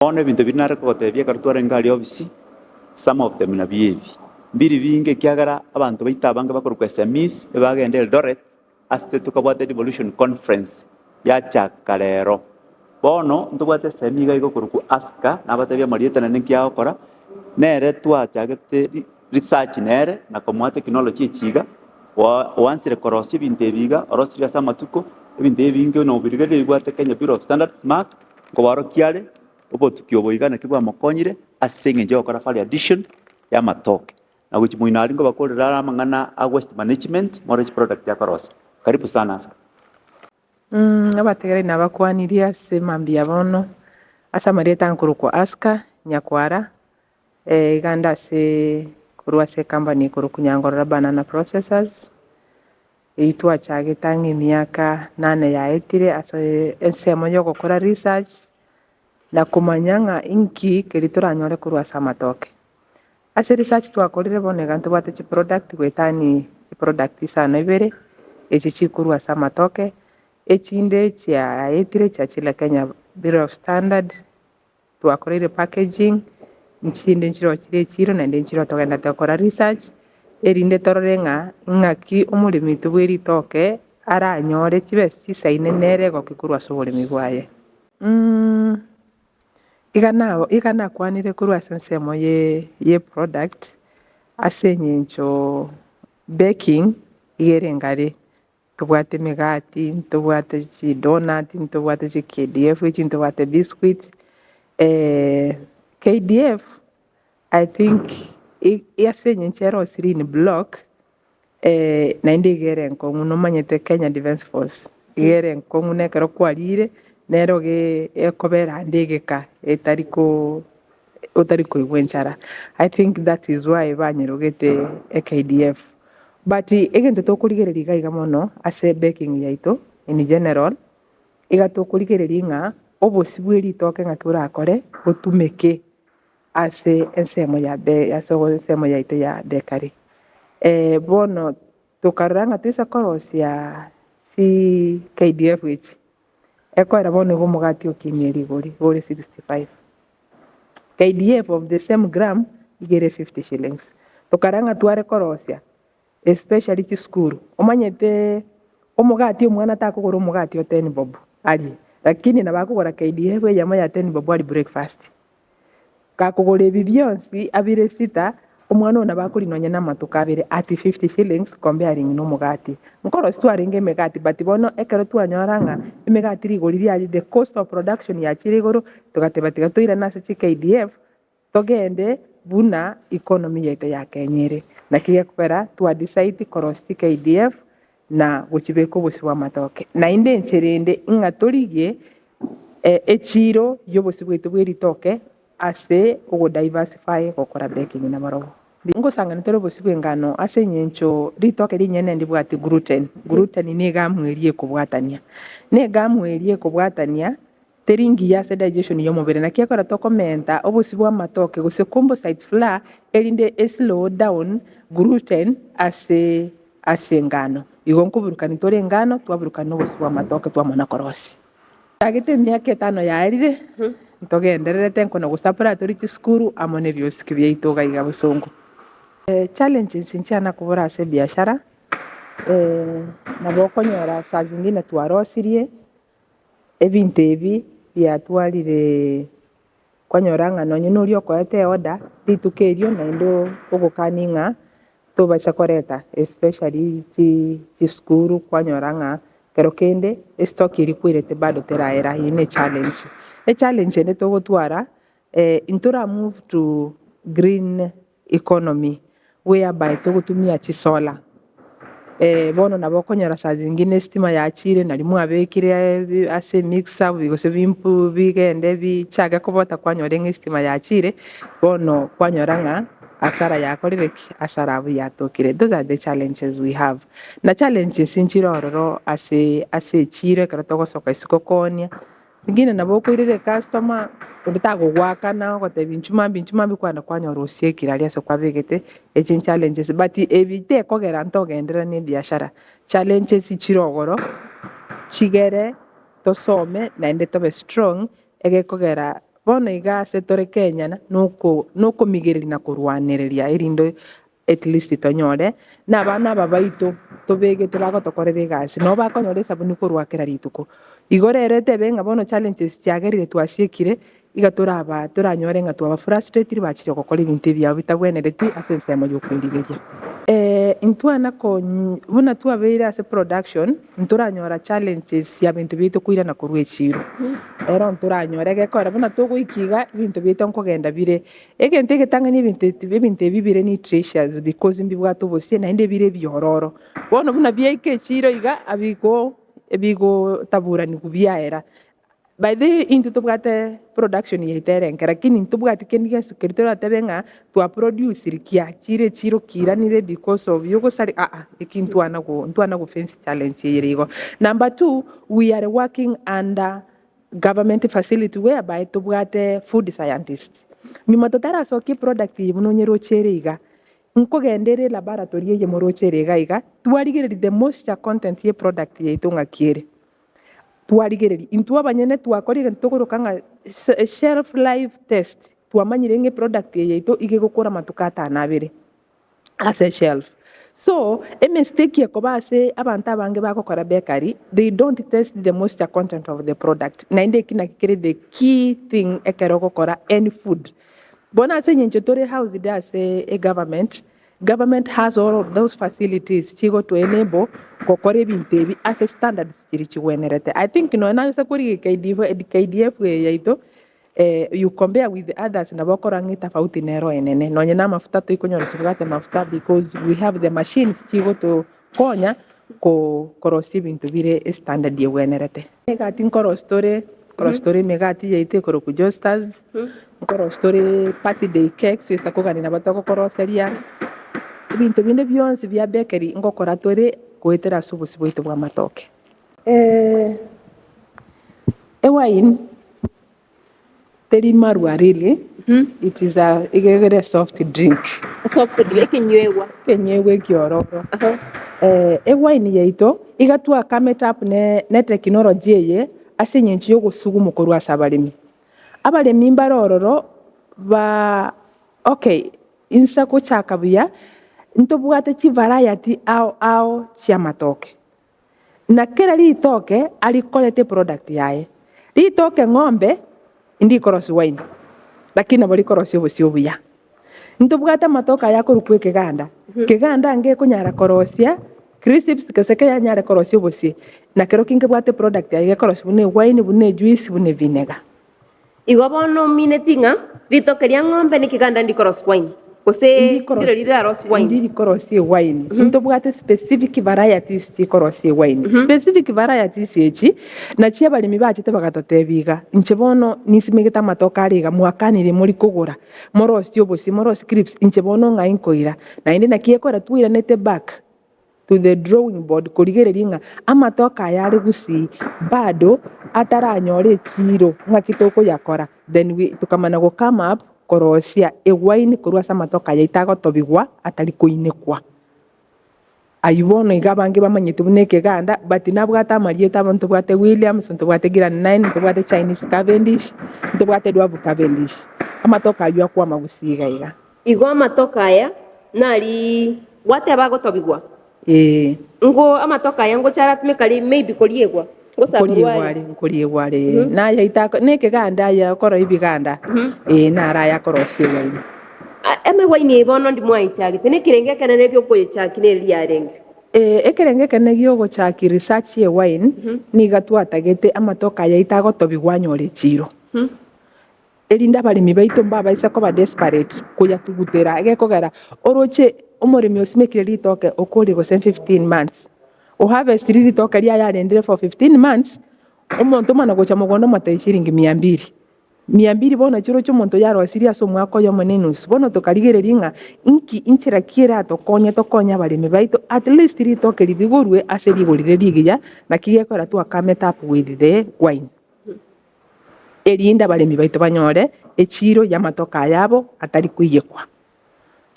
Bono ebinto binare kogotebia ekero twarenge aria obisi, some of them nabi ebi mbiri binge kiagera abantu baitabange bakorwa SMEs ebagenda Eldoret ase tukabwate devolution conference yachaka rero bono ntobwate SME iga igokorwa aska nabatebia marieta nene kiagokora nere twachagete research nere na komwa technology echiga wansire korosia ebinto ebiga orosirie ase amatuko ebinto ebinge nobirigere ibwate Kenya Bureau of Standards mark nkobaro kiare obotuki oboiga naki bwamokonyire ase eng'encho ya gokora value addition ya amatoke na gochi moinari ngobakorera amang'ana a waste management morage product ya korosa. Karibu sana Aska. Abategere nabakwanirie ase mambia bono ase amarieta nkorokwa Aska Nyakwara iganda ase korwa ase company ekorokwa Nyangorora Banana Processors twachagete ang'e emiaka 8 yaetire ase ensemo ya ogokora research na komanya ng'a inki keri toranyore korwa ase amatoke. Ase research twakorire bono iga ntobwate chiproduct goetani chiproduct isano ibere echi chikorwa ase amatoke echinde chiaetire chiachire Kenya Bureau of Standard twakoreire packaging nchinde nchirochire echiro naende nchiro togenda tokora research erinde torore ng'aki omoremi oito bwa eritoke aranyore chibese chisaine nere egokikorwa ase oboremi bwaye. Iga nakwanire korwa ase ensemo ye product ase eng'encho baking iga ere engare tobwate emegati ntobwate chidonut ntobwate chiKDF echi ntobwate biscuit KDF I think ase eng'encho erosirie in block naende iga ere enkong'u nomanyete Kenya Defence Force iga ere enkong'u na ekero kwarire nero ekobera ande egeka otari koigwa enchara. I think that is why banyerogete KDF but egento tokorigereria iga mono ase baking yaito in general iga tokorigereria ng'a obosi bwa eritoke ng'aki borakore botumeke ase ensemo yaito ya bakery. Bono tokarora ng'a toisa korosia KDF echi ekoera bono iga omogati okimieri igori 65 KDF of the same gram iga ere 50 shillings tokarora ng'a tware korosia especially chisukuru omanyete omogati omwana takogora omogati o 10 bob arie lakini nabo akogora KDF eyemo ya 10 bob arie breakfast gakogora ebi bionsi abire sita omwana oyo nabo akorinonya na amatuko abere at 50 shillings comparing na omogati nkorosi twarenge emegati but bono ekero twanyora ng'a emegati rigori arie the cost of production yachire igoro togateba tiga toirane ase chiKDF togende buna economy yaito yakenyire naki gekogera twadecide korosia chiKDF na gochibeka obosi bwa amatoke naende enche rende ng'a torigie echiro ya obosi bwaito bwa eritoke ase ogodiversify gokora baking na barabwo ngosangana tore obosi bwa engano ase eng'encho ritoke rinyene ndibwate gluten na egamu eria ekobwatania na egamu eria ekobwatania teri ngiya ase digestion ya omobere naki ekora tokomenta obosi bwa amatoke gose composite flour erinde slow down gluten ase engano igo nkoburukani tore engano twaburukana obosi bwa amatoke twamana korosi tagete emiaka 5 yaerire ntogendererete nkona gosapora tori chisukuru amo na ebiosiki biaito iga bosongo. Challenges nchiana kobora ase biashara nabo okonyora saa zingine twarosirie ebinto ebi biatwarire kwanyora ng'a nonye noria okoete order rituko erio naende ogokania ng'a tobaisa koreta especially chisukuru kwanyora ng'a kero kende estock eria kwairete bado teraera ine challenge ende togotwara ntora move to green economy whereby togotumia chisola bono nabo okonyora saa zingine estima yachire nari mwabekire ase mixer gose bimpu bigende bichage kobota kwanyora ng'a estima yachire bono kwanyora ng'a asara yakorire ki asara abwo yatokire. Those are the challenges we have na challenges nchire ororo ase echiro ekero togosoka isiko konia zingine nabo okoirire customer onde tagogwakana ogotebi nchumambi kwanda kwanyora osiekire aria ase kwabegete echi challenges but ebi tekogera ntogenderera na ebiashara challenges chire ogoro chigere tosome naende tobe strong egekogera bono iga setore Kenya na nuko migiriri na kurwaniriria irindo at least tonyore na bana babaitu tubegete bagotokorera egasi no bakonyora esabuni korwakera rituko igorere tebe nga bono challenges tiagerire twasiekire iga turanyore nga twaba frustrated bachire gukora ibintu byabo bitagwenereti ase ensemo y'okwirigeria intwana buna twabeire ase production nturanyora challenges ya bintu bitu kuira na kurwa echiro ero nturanyora gekora buna tuguikiga ibintu bitu nkogenda bire egente getangani ibintu bibire ni treasures because mbibwatu bosie na inde bire byororo bono buna bieke echiro iga ebigo taburani kubiaera by the into tubwate production yeiterenke lakini tubwate kendiga secretary atebenga to produce rikia chiro kiranire because of yugo sari ikintu anago fence challenge yerigo. Number 2, we are working under government facility whereby tubwate food scientist mimatotara soki product yibunonyero cherega nkogendere laboratory ye moro cherega iga twarigere the moisture content ye product ye itunga kiere twarigereri intu abanyene twakorire ntugurukanga shelf life test twamanyire nge product yeito igegukura matukata nabere as a shelf. So a mistake yakobase abantu abange bakokora bakery, they don't test the moisture content of the product na inde kinakire the key thing ekerokokora any food bona se nyenchotore house does a government has all of those facilities chigo to enable kokore bintebi as a standard chiwenerete. I think na sakuri KDF yaito you compare with the others na bokora ngi tofauti nero enene no nyina mafuta to ikonyora tugate mafuta because we have the machines chigo to konya ko korosi bintu bire standard yewenerete gati nkoro story megati yaite koro ku Josters nkoro story party day cakes yesakogani na batako koroseria ibintu binde byonse bya bakery ngokora tore kuetera subusi bwite bwa matoke wine teri marwa really it is a soft drink kenywewa kiororo wine yaito igatua kameta up ne technology ye asenyenchi yo gusugu mukuru asabaremi abaremi mbarororo ba okay insa ko chakabuya ntobwate chi variety au chia matoke na kera litoke alikolete product yae litoke ng'ombe ndi korosi wine lakini bali korosi obuya ntobwate matoka yako rukwe keganda nge kunyara korosia crisps keseke ya nyara korosi obusi na kero kinge bwate product yae korosi bune wine bune juice bune vinegar igobono minetinga litoke lya ng'ombe ni kiganda ndi korosi wine kose ndiro rose wine ndiri korosi wine ntobwate specific varieties ti korosi wine specific varieties echi na chia bali mibachi te bagatotebiga nchebono nisimigita matoka ariga mwakanire muri kugura morosi obosi morosi clips nchebono nga inkoira na indi nakiekora twira nete back to the drawing board kurigereria amatoka yari gusi bado ataranyore chiro ngakitoko yakora then we tukamana go come up korosia wine kurwa samatoka yaitago tobigwa atari kuinekwa ayubono igabange bamanyite buneke ganda but nabwata marieta abantu bwate Williams ntubwate Grand 9 ntubwate Chinese Cavendish ntubwate Dwarf Cavendish amatoka ayu akwa magusiga iga igo amatoka ya nari wate abago tobigwa ngo amatoka yango charatumikali maybe koliegwa nkuriegware na yaitako neke ganda ya koro ibiganda na ara ya koro siwe eme wine ibono ndi mwaichagite ne kirenge kanene byo koyechakine lyarenge ekerenge kene gyogo chaki research ye wine ni gatwatagete amatoka yaitago tobigwanyore chiro elinda bali mibaito mbaba isako ba desperate kuya tugutera egekogera oroche omoremi osimekire litoke okori go 15 months harvest litoke lya yarendere for 15 months omonto mana gocha mugondo mata shilingi 200 bona chiro cy'omonto yaro asiria so mwako yo monenus bona tokarigereria inki inchira kiera tokonya bareme baito at least litoke libigurwe aseri gorire ligiya na kigekora tu akameta up with the wine erinda bareme baito banyore echiro ya matoka yabo atari kuyekwa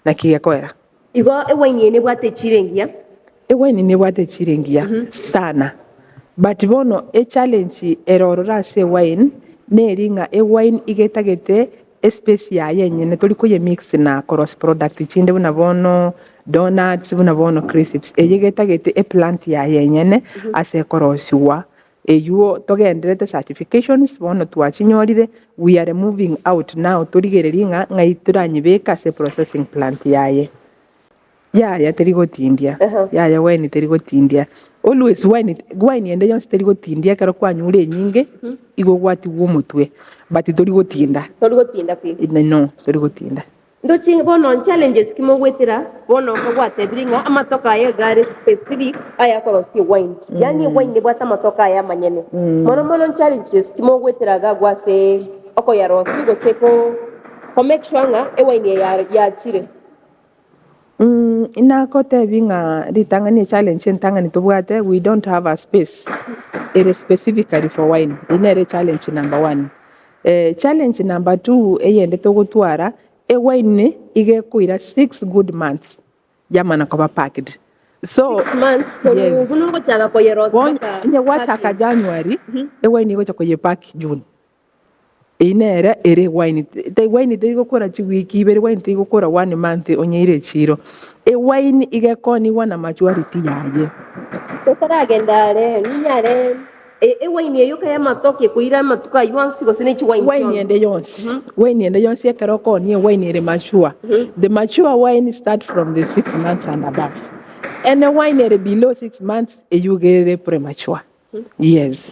na kigekora igo wine ne bwate chirengia wine ne bwate chirengia sana but bono challenge erorora se wine neringa wine igetagete space ya yenyene turi kuye mix na cross product chinde buna bono donuts buna bono crisps eyigetagete plant ya yenyene ase korosiwa eyuo togenderete certifications bono twachinyorire we are moving out now turigereringa ngai turanyibeka ase processing plant yaye ya terigotindia ya wine terigotindia always wine ende yonse terigotindia karo kwanyure nyinge igogwati wo mutwe but torigotinda pe no torigotinda ndochi bono challenges kimo gwetira bono kogwate bringa amatoka ya gari specific aya korosi wine yani wine bwata matoka ya manyene mono challenges kimo gwetira gagwase oko ya rosi go seko ko make sure nga wine ya chire inakote binga ritangani challenge ntangani tubwate we don't have a space it is specifically for wine inere challenge number 1 challenge number 2 eyende togutwara wine igekuira 6 good months yamana koba packed so 6 months yes. Bunungo chaga ko yeros nye wataka January wine igo chako ye pack June inere ere wine igokora chiwiki ibere wine igokora 1 month onyeire chiro wine igekoni wana maturity yaye tutaragendare ninyare wine yoka ya matoke kuira matuka yuansi go sine chi wine ende yonsi wine ende yonsi ekeroko ni wine ere mature the mature wine start from the 6 months and above and wine ere below 6 months you get premature yes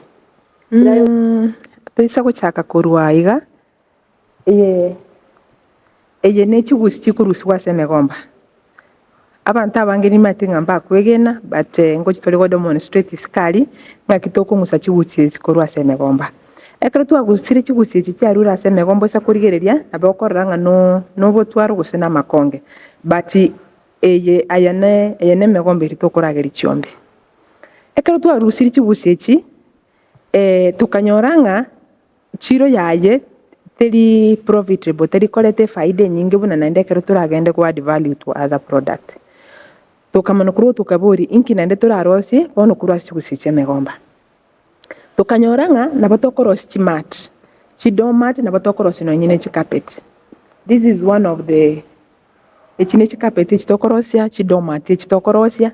toisa guchaka kurwaiga eye nechigusi chikurusiwa semegomba abantu abange ni matinga mbakwegena but ngo chitole go demonstrate iskali ngakitoko ngusa chigusi chikorwa semegomba ekero twagusire chigusi chiarura semegomba isa kurigereria abakoranga no botwaro gusena makonge but eye ayane megomba ritokorageri chiombe ekero twarusire chigusi chi tukanyoranga chiro yaye teri profitable teri kolete faida nyingi buna naende kero turagende ku add value to other product tukamana kuru tukaburi inki naende turarosi bono kuru asigusiche megomba tukanyoranga na batokorosi chimat chidomat na batokorosi no nyine chikapet this is one of the echine chikapet chitokorosia chidomat chitokorosia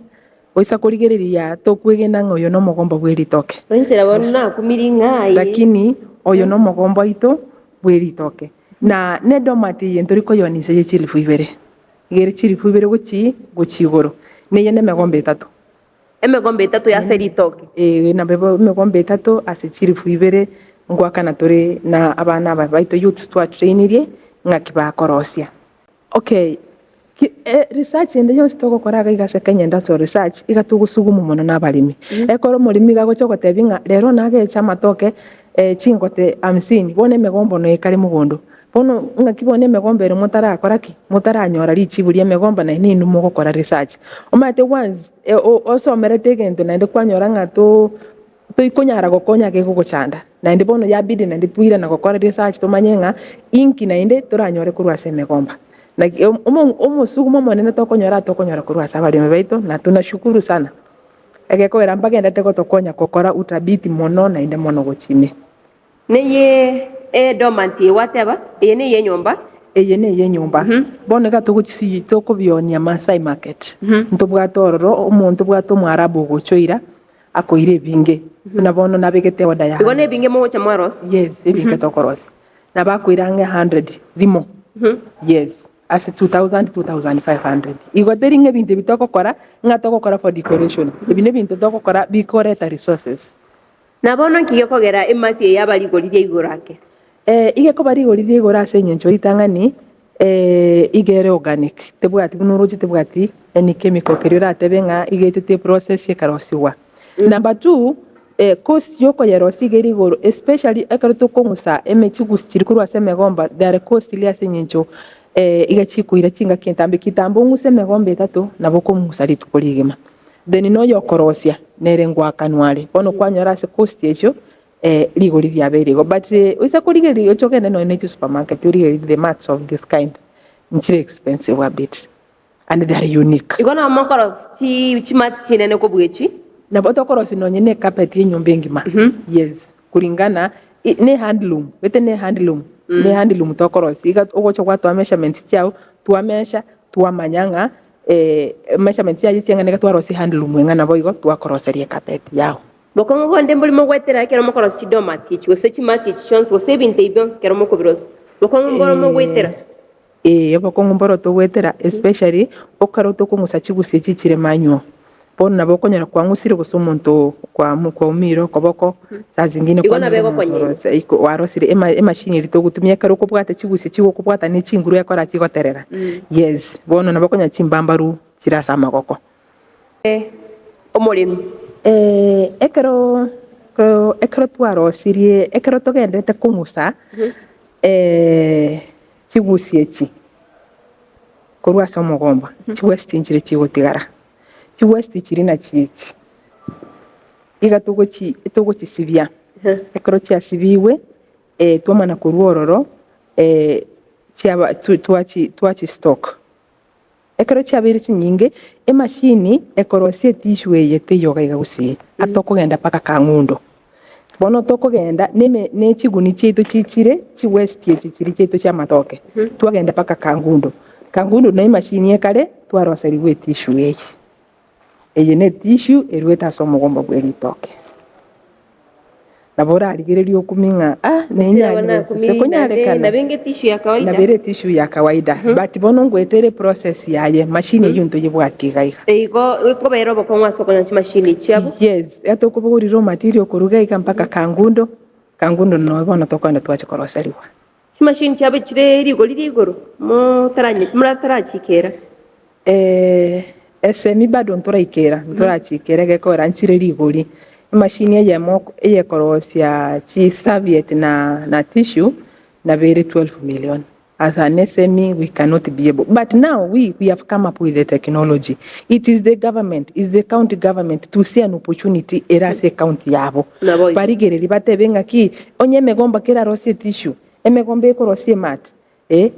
oisa kurigereria tokwegenda ngoyo no mogomba bweritoke nchira bona kumiringa lakini oyo no mogomba ito bweritoke na ne domati yentori ko yonise ye chilifu ibere igere chilifu ibere guchigoro ne yene megombe 3 emegombe 3 ya seritoke na bebo megombe 3 ase chilifu ibere ngwakana tore na abana baito youth to trainirie ngakiba korosia okay research ende yonse togokoraga igase kanyenda so research igatugusugumu mono nabalimi ekoro mulimi gagochogote binga rero nagecha matoke chingote 50 bone megombo no ekari mugondo bono ngakibone megombe ero mutaranyora richiburia megomba na nini mugokora research omate once osomerete gento na ndi kwanyora ngato toikonyara gokonya ke gugochanda na ndi bono yabidi na ndi twira na gokora research tomanyenga inki na inde turanyore kurwase megomba na omusugu monene tokonyora kurwasa balimi baito na tunashukuru sana egeko era mpagenda teko tokonya kokora utabiti mono na inde mono gochime neye domanti whatever ene ye nyomba bono gatuguchisi tokubionia Masai market ntubwatororo omuntu bwato mwarabu gochoira akoire binge na bono nabegete oda ya bigone binge mo cha mwaros yes ebinge tokorosi na bakwiranga 100 limo yes as 2500 igoteringe binte bitokokora ngatokokora for decoration ebine binte tokokora bikoreta resources na bono nkigekogera emati yabaligoririe igorake igeko barigoririe igorase nyencho itangani igere organic tebwati bunuruji tebwati any chemical kerira tebenga igetete process yekarosiwa number 2 cost yoko yerosi igeri igoro especially akaruto kongusa emechugus chirikurwa semegomba there cost ile asenyencho igachikuira chinga kitambo nguse megombe 3 naboko musari tukuligema then no yokorosia nerengwa kanwale bono kwanyora se cost echo ligori bya berigo but usa kuligeri ochokende no in supermarket uri the mats of this kind it's expensive a bit and they are unique igona mokoro chimati chinene ko bwechi na botokorosi no nyene carpet yenyombe ngima yes kulingana ne handloom wete ne handloom tokorosi iga ogocha kwa measurement chao tuamesha tuamanyanga measurement ya chenga nega twarosi handloom wenga nabo igo twakoroserie carpet yao bokongo gonde mbuli mogwetera kero mokorosi chidomati gose chimati chons gose binte ibyons kero mokobirosi bokongo mboro mogwetera bokongo mboro togwetera especially okaro tokungusa chigusi chichire manyo pona bokonyera kwangusire gose omonto kwa umiro koboko saa zingine kwa nabego konyera iko warosire emashini rito gutumia karo kubwata chigusi chigo kubwata ni chinguru yakora chigoterera yes bono nabokonya chimbambaru chirasa magoko omolemi ekero twarosirie ekero togendete kungusa chigusi echi korwasa omogomba chigwesitinchire chigotigara chiwesti chiri na chichi iga tugochisibia ekero chiasibiwe twamana kurwororo chiaba twachi stock ekero chiabire chinyinge emashini ekorosie tissue eyete yoga igagusie atokogenda paka kangundo bono tokogenda ne chiguni chito chichire chiwesti chichiri chito chia matoke twagenda paka kangundo na emashini ekare twaroseriwe tissue eye eye ne tissue erweta somogomba bweritoke nabora aligererio kuminga nenyanya kunyareka na benge tissue ya kawaida na bere tissue ya kawaida but bono ngwetere process yaye machine yunto yibwatiga igo bero bokongwa sokonya machine chiabo yes atokubuguriro material kuruga ika mpaka kangundo no bono tokwenda twachikoroseriwa machine chiabo chire rigoro muratara esemi bado ntoraikera ntorachikera gekora nchire rigori machine ya korosia chi serviette na tissue na very 12 million as an SME we cannot be able but now we have come up with the technology it is the government is the county government to see an opportunity erase county yabo barigereri batebenga ki onye megomba kera rosie tissue emegomba ekorosie mat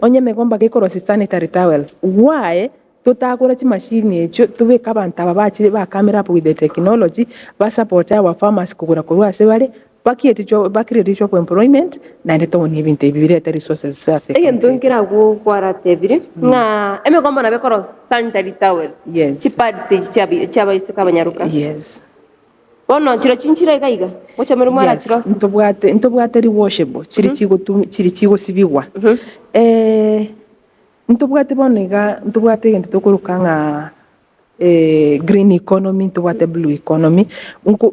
onye megomba gekorosie sanitary towels why tutagura chimashini echo tubeka abantu ababachire ba camera up with the technology ba support our farmers kugura kurwase bale bakirete shop employment na ndeto ni ibintu ibirete resources sase ndongira kwarate nga emegomba na bekoro sanitary towels chipads chaba isika banyaruka yes bono chiro chinchira igaiga mocha muri mwara chiro ntobwate washable chiri chigo sibiwa ntobwate bonega ntobwate ngende tokurukanga green economy ntobwate blue economy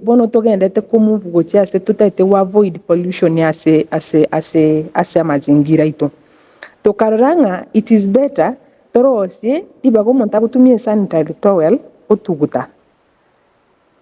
bono togendete kumuvugo cyase tutaite wa avoid pollution ase mazingira ito tokaranga it is better torosie ibago monta gutumia sanitary towel otuguta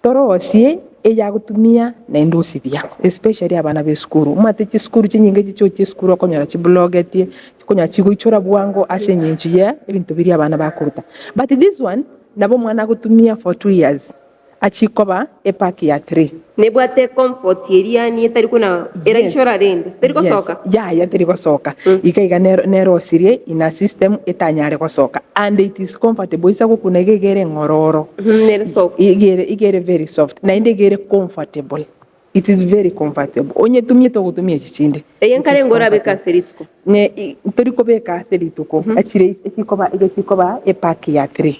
torosie eya gutumia na indosibia especially abana be skuru mate chi skuru chinyinge chicho chi skuru akonyara chi blogetie konya chigo ichora bwango ase nyinji ya ebintu biri abana bakuruta but this one nabo mwana gutumia for 2 years achikoba epack ya 3 nebwate comfort area ni etari kuna era ichora rende teriko soka ya teriko soka ikaiga nero sirie ina system etanyare ko soka and it is comfortable isa ko kunegegere ngororo nere soka igere very soft na indegere comfortable it is very comfortable onye tumie to gutumie chichinde eyenkare ngora beka serituko ne teriko beka serituko achire ikikoba epack ya 3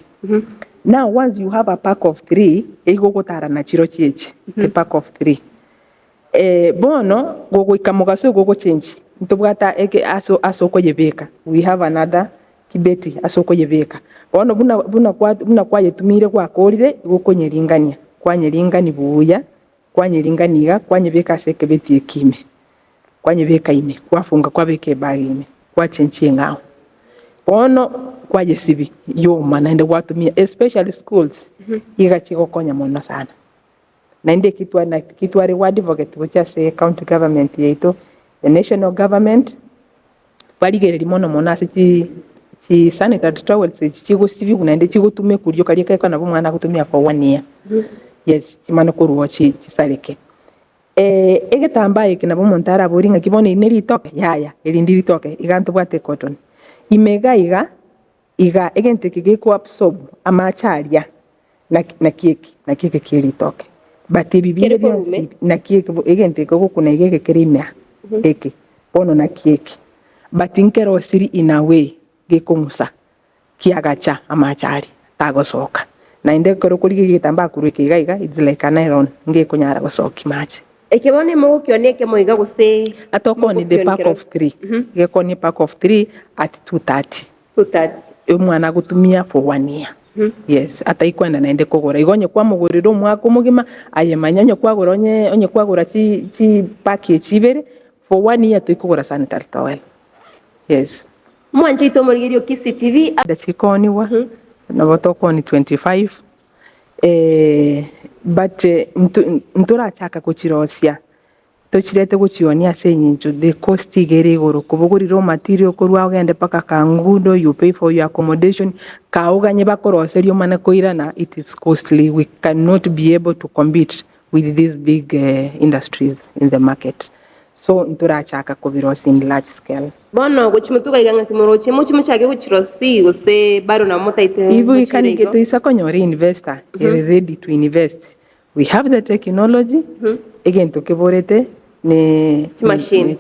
now once you have a pack of 3 igogotara na chiro chiechi the pack of 3 bono gogo ikamugaso gogo change ntobwata eke aso ko yebeka we have another kibeti aso ko yebeka bono buna kwa yetumire kwa korire gokonyeringania kwanyeringa buya kwanyeringania kwanyebeka seke beti ekime kwanyebeka ime kwafunga kwabeke bagime kwa change ngao bono kwa yesibi yoma na ende watumia especially schools igachiko konya mona sana na ende kitwa reward advocate which say county government yeto the national government baligereri mona ase chi sanitary towels chigo sibi kuna ende chigo tume kuryo kali kai kana mwana gutumia for 1 year yes chimano kuruwa chisareke egetamba ekina bomontara boringa kibone ineri toke yaya elindiri toke iganto bwate cotton imega iga egente kigeko absorb amacharia na keke kiritoke but bibire na keke egente koko kuna igeke kirimea eki bono na kieki but inkero siri in a way gikumusa kiagacha amachari tagosoka na inde koro kuri gitamba kurike gaiga it's like an iron ngikunyara gosoki mache ekebone mo kioneke mo iga guse atoko ni the pack of 3 geko ni pack of 3 at 2:30 umwana gutumia for 1 year. Yes, ata ikwenda naende kugura igonye kwa muguriro mwako mugima ayemanya kwagura onye kwagura chi package ibere for 1 year tukugura sanitary towel. Yes. Mwanje ito murigirio Kisi TV dachikoni wa na botoko ni 25 but ntura chaka kuchirosia tochirete guchionia senyinjo the cost igere iguru kubuguriro material kurwa ugende paka kangundo you pay for your accommodation kauganye bakoroserio mana koirana it is costly. We cannot be able to compete with these big industries in the market, so ntura chaka kubirosi in large scale bono guchimutuga iganga kimoroche muchimuchage guchirosi use baro na motaite ibu ikanige to isakonyori investor ready to invest. We have the technology again tukiborete ni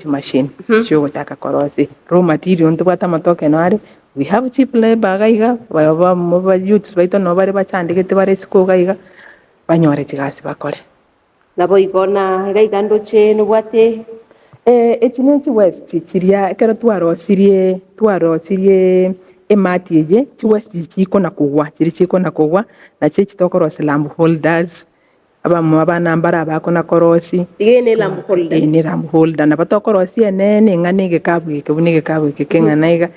machine sio gutaka korosi raw material ntubata matoke nari we have cheap labor gaiga baba moba youths baito no bare bachandike bare siko gaiga banyore chigasi bakore nabo igona gaiga ndoche no bwate echinenchi west chiria kero twarosirie ematije chi west chiko na kugwa chiri chiko na kugwa na chechi tokorosi lamb holders abana mbara bako na korosi igene lamb holder ni lamb holder na batokorosi enene nganige kabwike bunige kabwike kenganaiga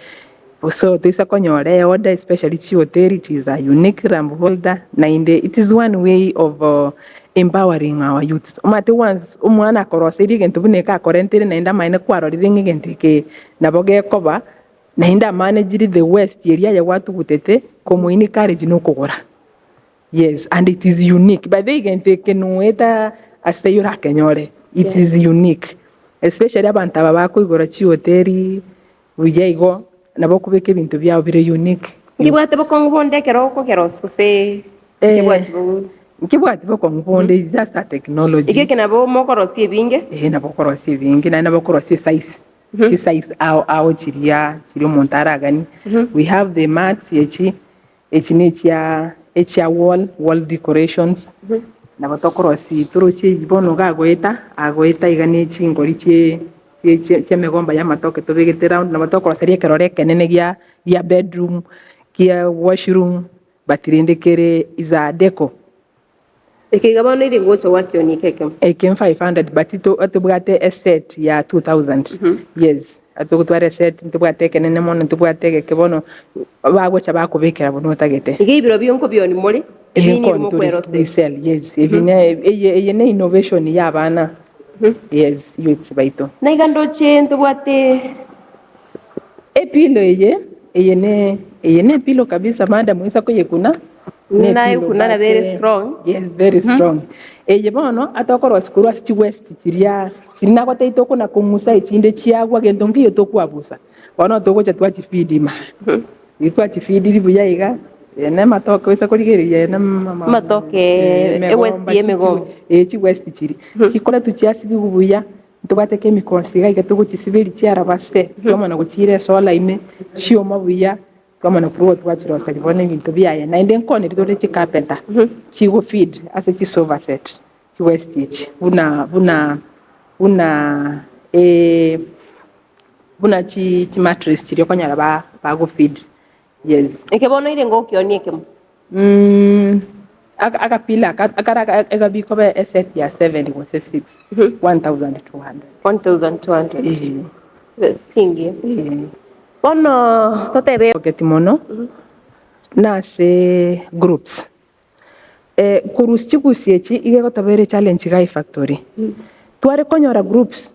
so tuisa konyore order especially chi hotel it is a unique lamb holder na inde it is one way of empowering our youth umate once umwana korosi rigento buneka korentire na inda maine kwarori ngigentike naboge koba na inda manage the west area ya watu gutete komuini courage no kugora. Yes, and it is unique. But they can take nueta asteyura kenyore. It is unique. Especially abantu babako igora chi hoteli ujaigo nabo kubeke bintu byabo bire unique. Ngibwate bokongubonde keroko keroso se ngibwate bokongubonde is just a technology. Igeke nabo mokorosi ebinge? Nabo korosi ebinge na nabo korosi size. Chi size ao chiria montara gani. We have the mats echi wall decorations na batokorosi turuchi bono gagoeta igane chingori che megomba ya matoke tobegete round na batokorosi kerore kenene ya bedroom kia washroom batirindekere iza deco ekigabano iri ngocho wakioni keke 500 batito atubwate a set ya 2000 yes atugutware set ntubwate kenene mono ntubwate kebono bagocha bakubekera bono tagete igibiro byonko byoni muri ebini mu kwerose sell yes ebine eye innovation ya bana yes youth baito na igandoche ntubwate epilo eye ne pilo kabisa madam isa ko yekuna nayo kuna very strong yes very strong eye bono atokoro sikuru asti west chiria chirina kwa taito kuna kumusa ichinde chiagwa gendo ngiyo tokwabusa bono togocha twachi feed itwachi feed libuyaiga ene matoke isa kurigeria na matoke west yemego chi west chiri chikola tuchiasi bigubuya tubate chemicals gaiga tuguchisibiri chiara baste kama na guchire sola ime chio mabuya kama na pro twachiro salibone bintu byaye na inde nkone ritore chi carpenter chi go feed ase chi sofa set chi west ichi buna chi mattress chiri okonyara ba go feed yes ekebono ile ngo kionie kemo aka pila aka biko be set ya 7 was 6 1200 singi ono totebe ketimono na se groups kurusi kusiechi igego tabere challenge gai factory tware konyora groups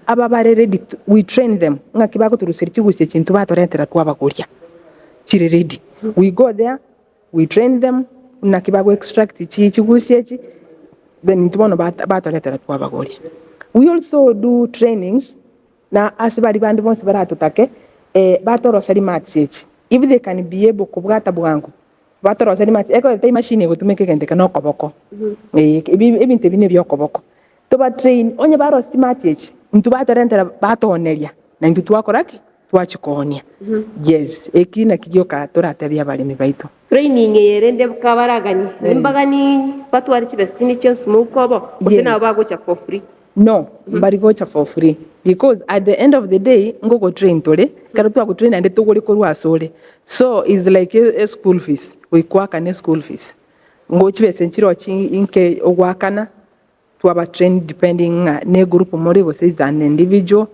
aba bare ready we train them ngakibako turusirichi kusiechi ntubatorentera twabakuria chire ready we go there we train them nakibago extract chi kusiechi then ntubono batoretera twabakuria. We also do trainings na asibari bandi bonse baratutake batorosari match if they can be able kubwata bwangu batorosari match eko tay machine gutumeke gendeka nokoboko ibinte bine byokoboko to ba train onye barosti match ntu batarentera batoneria na ntu twakoraki twachikonia. Yes, eki na kigioka turatebia abarimi baitu training yerende bukabaragani nimbagani batwari chibestini chance mukobo usina bagocha for free. No, bari gocha for free because at the end of the day ngoko train tole kara twa train ande tuguri kurwa asole, so is like a school fees we kwaka ne school fees ngochi besenchiro chi inke ogwakana twaba train depending ne group muri bose is an individual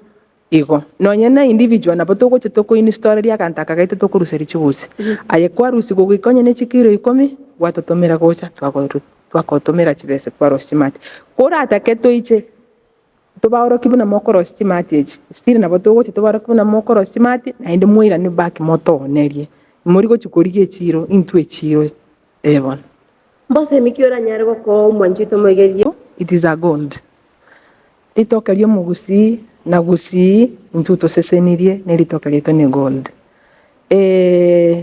igo nonyena individual na boto goche toko install ya kantaka gaite toko ruseri chibusi aye kwa rusi go gikonye ne chikiro 10 watotomera gocha twakotomera chibese kwa rosimati kora ataketo iche tobaro kibuna mokoro stimati still na boto goche tobaro kibuna mokoro stimati na inde muira ni back moto nerie muri go chikorigie chiro into echiro evon mbose mikiora nyarego ko mwanjito mogerie. It is a gold litokerio mugusi na gusi ntuto sesenirie nelitokerio ne gold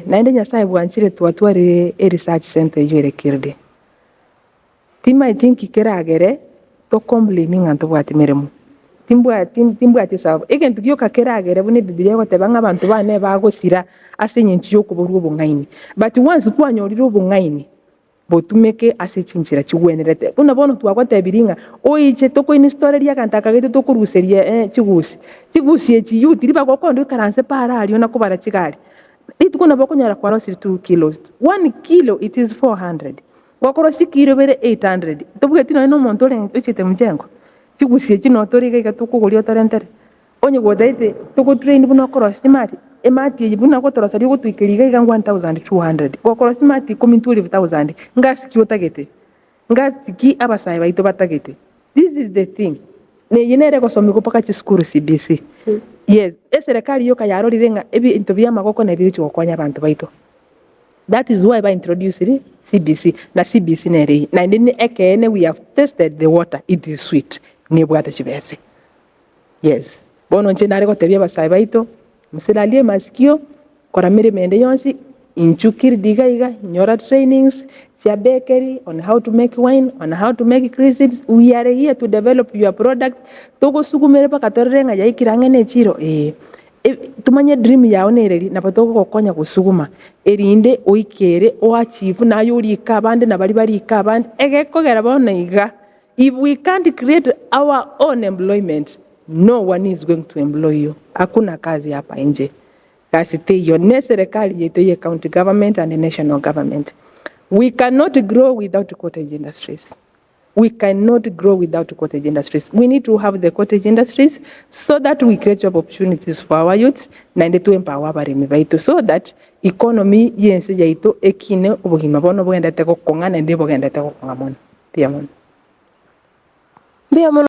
naende nyasaye bwanchire twatware research center yere kirde tima I think keragere to complaining antu bwatimeremu timbwa tisabo egentu gyoka keragere bune biblia gotebanga abantu bane bagosira asenyinchi yokuborwa obungaini but once kwanyorira obungaini botumeke asechinchira chigwenerete buna bono twagotebiringa oiche toko install kantaka gete tokuruseria chigusi echi yutiri bagokondo karanse para alio na kubara chigari itukuna bokonyara kwa rosi 2 kilos 1 kilo it is 400 gwakoro sikiro bere 800 tobugeti no monto le uchite mjengo chigusi echi no toriga gatukugorio torentere onye godaite toko train buna cross smart emati buna gotorosa rio gutwikiriga iga 1200 gwakoro smart 12000 ngasikio tagete ngasiki abasai baito batagete. This is the thing ne yenere gosomiko paka chi school CBC. Yes, serikali yoka yarorirenga ebi into bya magoko na bicho okwanya abantu baito. That is why I introduced CBC na CBC nere na ndine ekene we have tested the water, it is sweet ne bwata chibese. Yes, bono nche nare gotebia basai baito musiralie masikio kora mere mende yonsi inchukiri diga nyora trainings sia bakery on how to make wine, on how to make crisps. We are here to develop your product togo sugumere pa katorenga ya ikirangene chiro tumanye dream yawe nereri na patoko gokonya gusuguma erinde oikere o achieve na yuri kabande na bari kabande egekogera bona iga. If we can't create our own employment, no one is going to employ you. Hakuna kazi hapa nje. Kasi teyo ne serikali yetu ye county government and the national government. We cannot grow without cottage industries. We cannot grow without cottage industries. We need to have the cottage industries so that we create job opportunities for our youths and to empower abarimi baitu so that economy yense yaitu ekine obugima bono bwendete gukongana ndi bwendete gukonga mono. Pia mono.